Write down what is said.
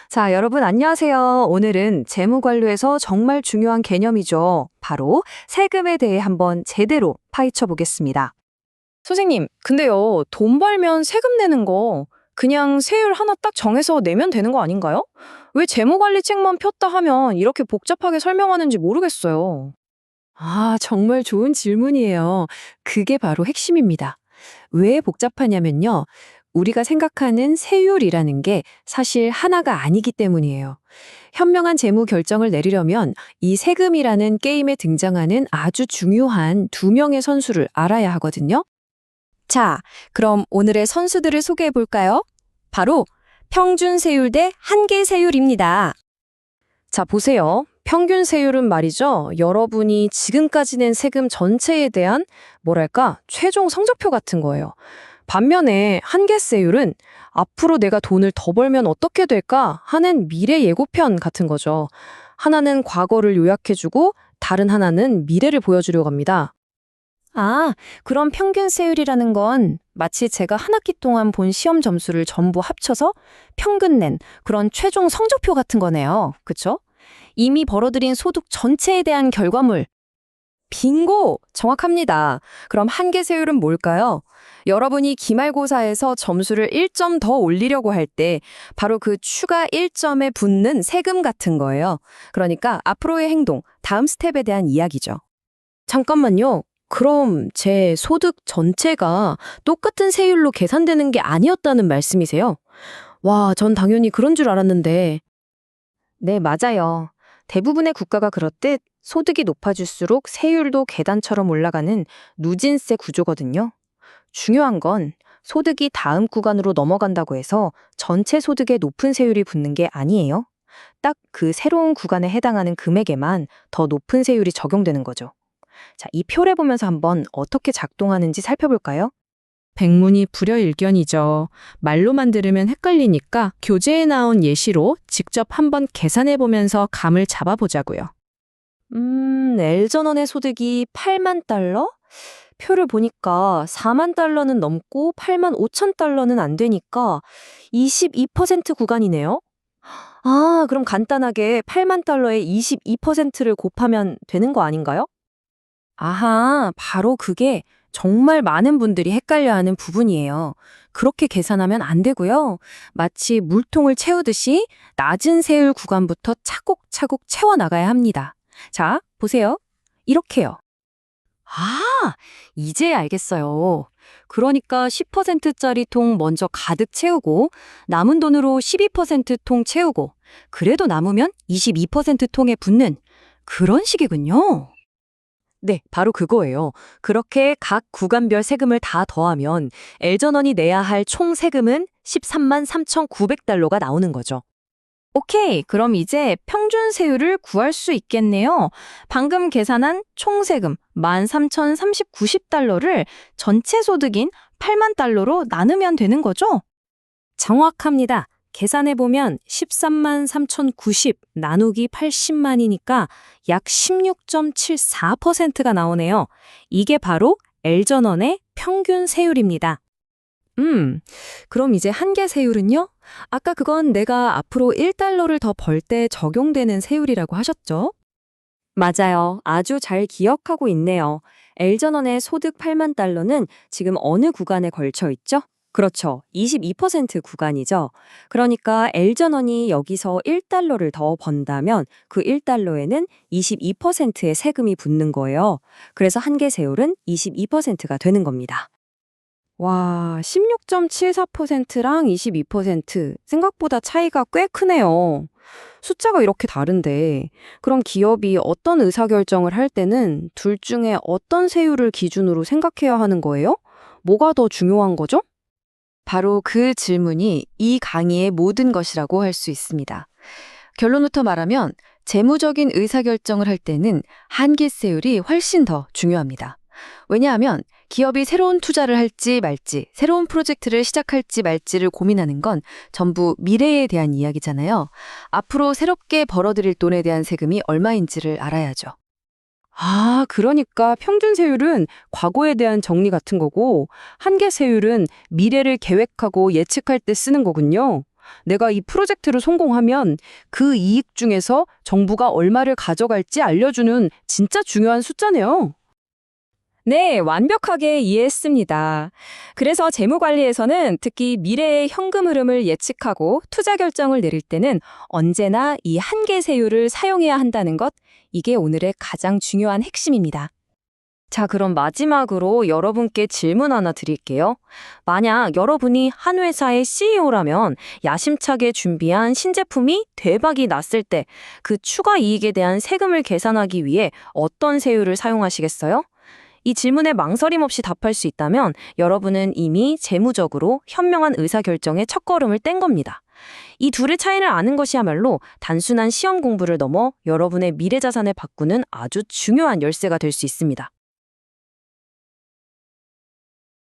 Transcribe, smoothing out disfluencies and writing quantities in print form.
자, 여러분 안녕하세요. 오늘은 재무 관료에서 정말 중요한 개념이죠. 바로 세금에 대해 한번 제대로 파헤쳐 보겠습니다. 선생님, 근데요, 돈 벌면 세금 내는 거 그냥 세율 하나 딱 정해서 내면 되는 거 아닌가요? 왜 재무관리책만 폈다 하면 이렇게 복잡하게 설명하는지 모르겠어요. 아, 정말 좋은 질문이에요. 그게 바로 핵심입니다. 왜 복잡하냐면요. 우리가 생각하는 세율이라는 게 사실 하나가 아니기 때문이에요. 현명한 재무 결정을 내리려면 이 세금이라는 게임에 등장하는 아주 중요한 두 명의 선수를 알아야 하거든요. 자, 그럼 오늘의 선수들을 소개해 볼까요? 바로 평균 세율 대 한계 세율입니다. 자, 보세요. 평균 세율은 말이죠. 여러분이 지금까지 낸 세금 전체에 대한 뭐랄까, 최종 성적표 같은 거예요. 반면에 한계세율은 앞으로 내가 돈을 더 벌면 어떻게 될까 하는 미래 예고편 같은 거죠. 하나는 과거를 요약해주고 다른 하나는 미래를 보여주려고 합니다. 아, 그럼 평균 세율이라는 건 마치 제가 한 학기 동안 본 시험 점수를 전부 합쳐서 평균 낸 그런 최종 성적표 같은 거네요. 그쵸? 이미 벌어들인 소득 전체에 대한 결과물. 빙고! 정확합니다. 그럼 한계세율은 뭘까요? 여러분이 기말고사에서 점수를 1점 더 올리려고 할 때 바로 그 추가 1점에 붙는 세금 같은 거예요. 그러니까 앞으로의 행동, 다음 스텝에 대한 이야기죠. 잠깐만요. 그럼 제 소득 전체가 똑같은 세율로 계산되는 게 아니었다는 말씀이세요? 와, 전 당연히 그런 줄 알았는데. 네, 맞아요. 대부분의 국가가 그렇듯 소득이 높아질수록 세율도 계단처럼 올라가는 누진세 구조거든요. 중요한 건 소득이 다음 구간으로 넘어간다고 해서 전체 소득에 높은 세율이 붙는 게 아니에요. 딱 그 새로운 구간에 해당하는 금액에만 더 높은 세율이 적용되는 거죠. 자, 이 표를 보면서 한번 어떻게 작동하는지 살펴볼까요? 백문이 불여일견이죠. 말로만 들으면 헷갈리니까 교재에 나온 예시로 직접 한번 계산해 보면서 감을 잡아보자고요. 엘전원의 소득이 8만 달러? 표를 보니까 4만 달러는 넘고 8만 5천 달러는 안 되니까 22% 구간이네요. 아, 그럼 간단하게 8만 달러에 22%를 곱하면 되는 거 아닌가요? 아하, 바로 그게 정말 많은 분들이 헷갈려하는 부분이에요. 그렇게 계산하면 안 되고요. 마치 물통을 채우듯이 낮은 세율 구간부터 차곡차곡 채워나가야 합니다. 자, 보세요. 이렇게요. 아, 이제 알겠어요. 그러니까 10%짜리 통 먼저 가득 채우고 남은 돈으로 12%통 채우고 그래도 남으면 22% 통에 붙는 그런 식이군요. 네, 바로 그거예요. 그렇게 각 구간별 세금을 다 더하면 엘전원이 내야 할 총 세금은 13만 3,900달러가 나오는 거죠. 오케이, 그럼 이제 평균 세율을 구할 수 있겠네요. 방금 계산한 총 세금 13,390달러를 전체 소득인 8만 달러로 나누면 되는 거죠? 정확합니다. 계산해보면 13만 3,090 나누기 80만이니까 약 16.74%가 나오네요. 이게 바로 엘전원의 평균 세율입니다. 그럼 이제 한계 세율은요? 아까 그건 내가 앞으로 1달러를 더 벌 때 적용되는 세율이라고 하셨죠? 맞아요. 아주 잘 기억하고 있네요. 엘전원의 소득 8만 달러는 지금 어느 구간에 걸쳐 있죠? 그렇죠. 22% 구간이죠. 그러니까 엘전원이 여기서 1달러를 더 번다면 그 1달러에는 22%의 세금이 붙는 거예요. 그래서 한계 세율은 22%가 되는 겁니다. 와, 16.74%랑 22% 생각보다 차이가 꽤 크네요. 숫자가 이렇게 다른데 그럼 기업이 어떤 의사결정을 할 때는 둘 중에 어떤 세율을 기준으로 생각해야 하는 거예요? 뭐가 더 중요한 거죠? 바로 그 질문이 이 강의의 모든 것이라고 할 수 있습니다. 결론부터 말하면 재무적인 의사결정을 할 때는 한계세율이 훨씬 더 중요합니다. 왜냐하면 기업이 새로운 투자를 할지 말지, 새로운 프로젝트를 시작할지 말지를 고민하는 건 전부 미래에 대한 이야기잖아요. 앞으로 새롭게 벌어들일 돈에 대한 세금이 얼마인지를 알아야죠. 아, 그러니까 평균 세율은 과거에 대한 정리 같은 거고, 한계 세율은 미래를 계획하고 예측할 때 쓰는 거군요. 내가 이 프로젝트를 성공하면 그 이익 중에서 정부가 얼마를 가져갈지 알려주는 진짜 중요한 숫자네요. 네, 완벽하게 이해했습니다. 그래서 재무관리에서는 특히 미래의 현금 흐름을 예측하고 투자 결정을 내릴 때는 언제나 이 한계세율을 사용해야 한다는 것, 이게 오늘의 가장 중요한 핵심입니다. 자, 그럼 마지막으로 여러분께 질문 하나 드릴게요. 만약 여러분이 한 회사의 CEO라면 야심차게 준비한 신제품이 대박이 났을 때 그 추가 이익에 대한 세금을 계산하기 위해 어떤 세율을 사용하시겠어요? 이 질문에 망설임 없이 답할 수 있다면 여러분은 이미 재무적으로 현명한 의사결정의 첫걸음을 뗀 겁니다. 이 둘의 차이를 아는 것이야말로 단순한 시험 공부를 넘어 여러분의 미래 자산을 바꾸는 아주 중요한 열쇠가 될 수 있습니다.